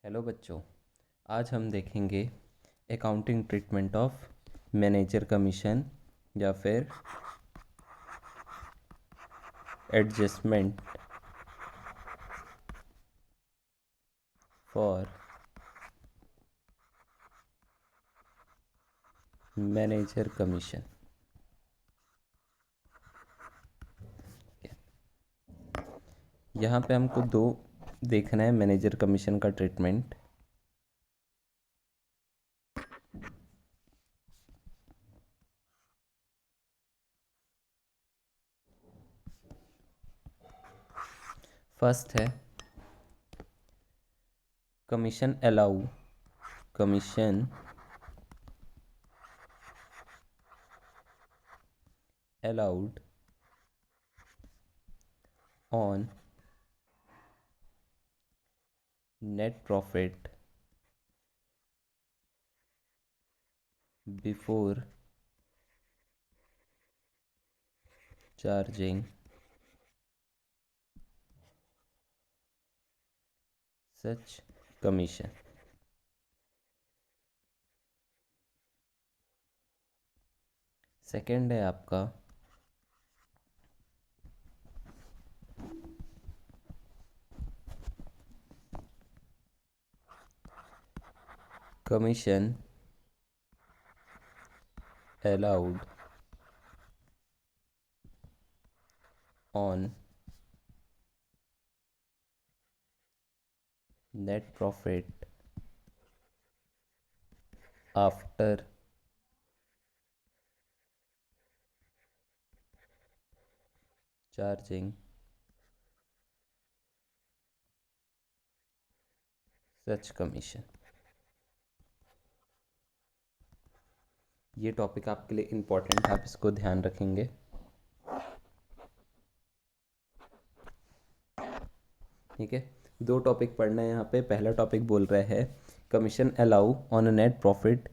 Hello बच्चों, आज हम देखेंगे accounting treatment of manager commission या फिर एडजस्टमेंट फॉर मैनेजर कमीशन। यहाँ पे हमको दो देखना है मैनेजर कमीशन का ट्रीटमेंट। फर्स्ट है commission allowed on net profit before charging such commission. Second है आपका commission allowed on net profit after charging such commission। ये टॉपिक आपके लिए इम्पोर्टेंट है, आप इसको ध्यान रखेंगे। ठीक है, दो टॉपिक पढ़ना है यहाँ पे। पहला टॉपिक बोल रहा है commission allow on net profit.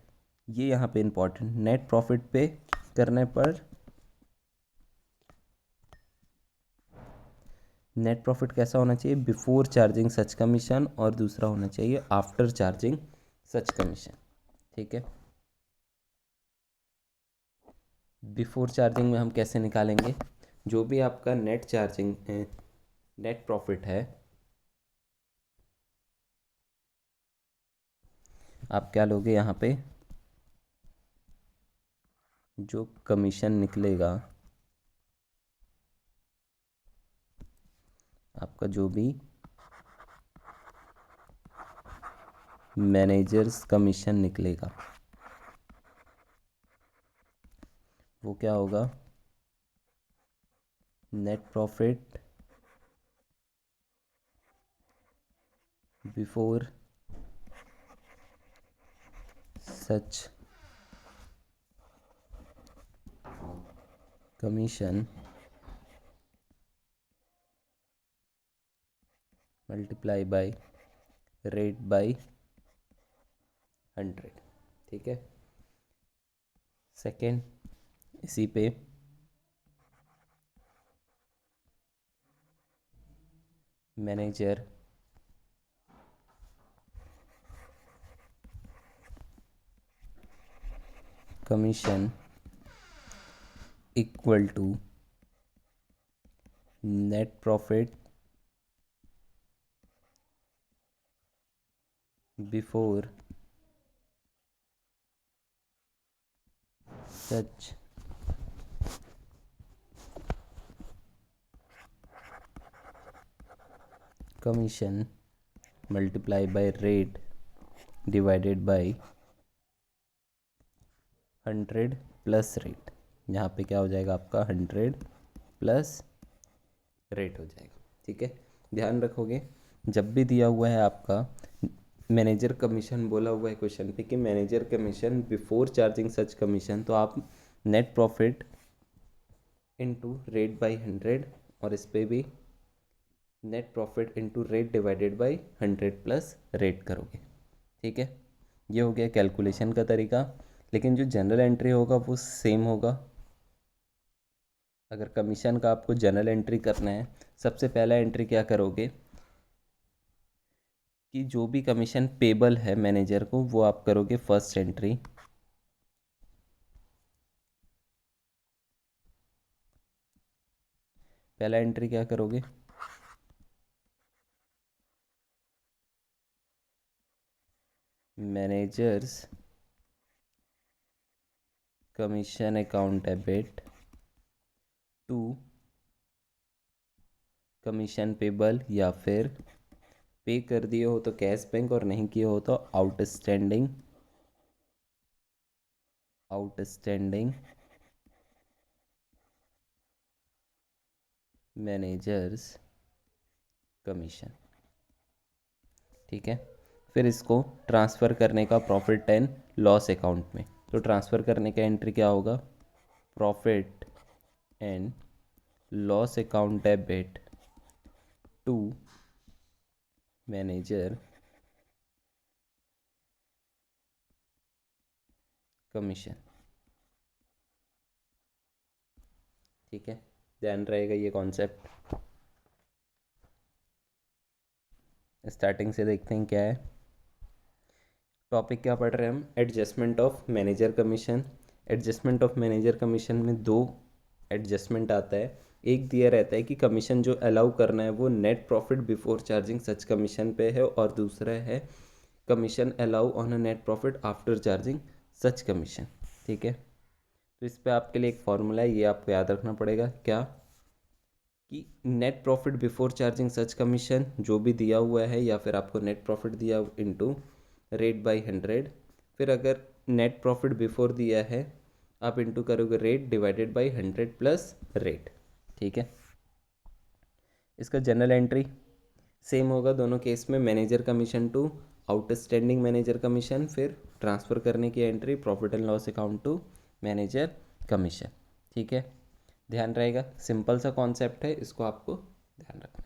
ये यहाँ पे इम्पोर्टेंट, नेट प्रॉफिट पे करने पर नेट प्रॉफिट कैसा होना चाहिए, बिफोर चार्जिंग सच कमीशन, और दूसरा होना चाहिए आफ्टर चार्जिंग सच कमीशन। ठीक है, बिफोर चार्जिंग में हम कैसे निकालेंगे, जो भी आपका नेट प्रॉफिट है, आप क्या लोगे यहाँ पे, जो कमीशन निकलेगा आपका, जो भी मैनेजर्स कमीशन निकलेगा वो क्या होगा, net profit before such commission multiply by rate by 100। ठीक है, सेकेंड इसी पे manager commission equal to net profit before such commission multiply by rate divided by 100 plus rate. यहाँ पे क्या हो जाएगा आपका, 100 प्लस रेट हो जाएगा। ठीक है, ध्यान रखोगे जब भी दिया हुआ है आपका मैनेजर कमीशन, बोला हुआ है क्वेश्चन पे कि मैनेजर कमीशन बिफोर चार्जिंग सच कमीशन, तो आप net profit into rate by 100, और इस पे भी net profit into rate divided by 100 plus rate करोगे। ठीक है, ये हो गया कैलकुलेशन का तरीका, लेकिन जो जनरल एंट्री होगा वो सेम होगा। अगर कमीशन का आपको जनरल एंट्री करना है, सबसे पहला एंट्री क्या करोगे, कि जो भी कमीशन पेबल है मैनेजर को वो आप करोगे फर्स्ट एंट्री, पहला एंट्री क्या करोगे, manager's commission account debit to commission payable, या फिर पे कर दिए हो तो कैश बैंक और नहीं किए हो तो आउटस्टैंडिंग मैनेजर्स कमीशन। ठीक है, फिर इसको ट्रांसफ़र करने का प्रॉफिट एंड लॉस अकाउंट में। तो ट्रांसफ़र करने का एंट्री क्या होगा, profit and loss account debit to manager commission. ठीक है, ध्यान रहेगा ये कॉन्सेप्ट। स्टार्टिंग से देखते हैं क्या है टॉपिक, क्या पढ़ रहे हैं हम, adjustment of manager commission. Adjustment of manager commission में दो एडजस्टमेंट आता है। एक दिया रहता है कि कमीशन जो अलाउ करना है वो नेट प्रॉफिट बिफोर चार्जिंग सच कमीशन पे है, और दूसरा है commission allow on a net profit after charging such commission. ठीक है, तो इस पे आपके लिए एक फॉर्मूला है, ये आपको याद रखना पड़ेगा, क्या कि नेट प्रॉफिट बिफोर चार्जिंग सच कमीशन जो भी दिया हुआ है, या फिर आपको नेट प्रॉफिट दिया इनटू रेट बाई 100, फिर अगर नेट प्रॉफिट बिफोर दिया है आप इंटू करोगे rate divided by 100 plus rate. ठीक है, इसका जनरल एंट्री सेम होगा दोनों केस में, manager commission to outstanding manager commission, फिर ट्रांसफ़र करने की entry profit and loss account to manager commission. ठीक है, ध्यान रहेगा, सिंपल सा कॉन्सेप्ट है, इसको आपको ध्यान रखना।